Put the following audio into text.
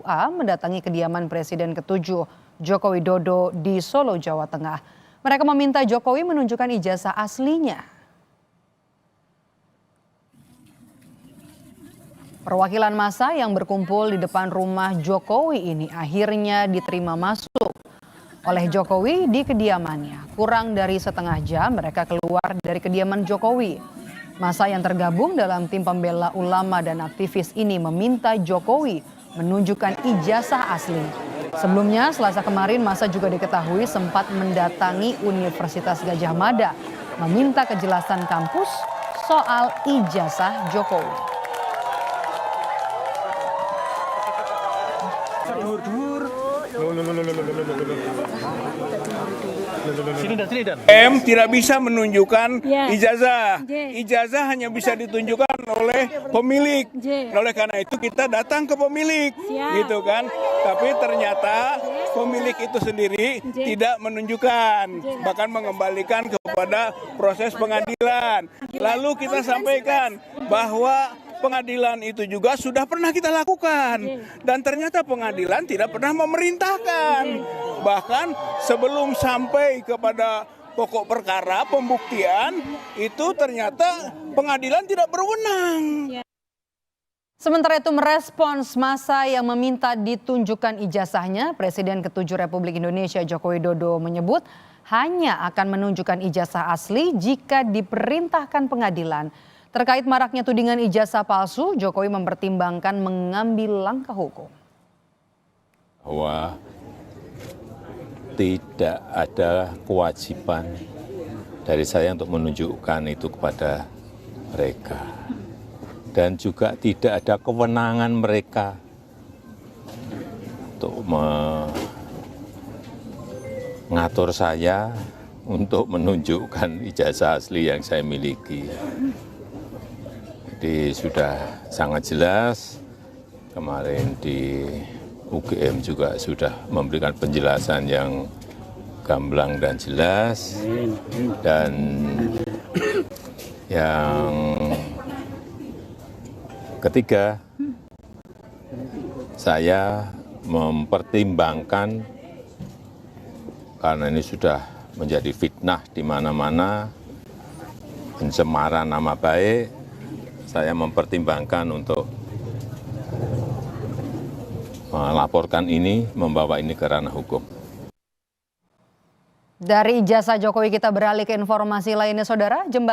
FA mendatangi kediaman Presiden ke-7 Joko Widodo di Solo, Jawa Tengah. Mereka meminta Jokowi menunjukkan ijazah aslinya. Perwakilan massa yang berkumpul di depan rumah Jokowi ini akhirnya diterima masuk oleh Jokowi di kediamannya. Kurang dari setengah jam mereka keluar dari kediaman Jokowi. Massa yang tergabung dalam tim pembela ulama dan aktivis ini meminta Jokowi menunjukkan ijazah asli. Sebelumnya, Selasa kemarin massa juga diketahui sempat mendatangi Universitas Gadjah Mada meminta kejelasan kampus soal ijazah Jokowi. M tidak bisa menunjukkan ijazah. Ijazah hanya bisa ditunjukkan oleh pemilik. Oleh karena itu kita datang ke pemilik, gitu kan. Tapi ternyata pemilik itu sendiri tidak menunjukkan, bahkan mengembalikan kepada proses pengadilan. Lalu kita sampaikan bahwa pengadilan itu juga sudah pernah kita lakukan dan ternyata pengadilan tidak pernah memerintahkan. Bahkan sebelum sampai kepada pokok perkara pembuktian itu ternyata pengadilan tidak berwenang. Sementara itu merespons massa yang meminta ditunjukkan ijazahnya, Presiden ke-7 Republik Indonesia Joko Widodo menyebut hanya akan menunjukkan ijazah asli jika diperintahkan pengadilan. Terkait maraknya tudingan ijazah palsu, Jokowi mempertimbangkan mengambil langkah hukum. Bahwa tidak ada kewajiban dari saya untuk menunjukkan itu kepada mereka. Dan juga tidak ada kewenangan mereka untuk mengatur saya untuk menunjukkan ijazah asli yang saya miliki. Jadi sudah sangat jelas, kemarin di UGM juga sudah memberikan penjelasan yang gamblang dan jelas, dan yang ketiga, saya mempertimbangkan karena ini sudah menjadi fitnah di mana-mana, pencemaran nama baik, saya mempertimbangkan untuk melaporkan ini, membawa ini ke ranah hukum. Dari ijazah Jokowi kita beralih ke informasi lainnya, Saudara.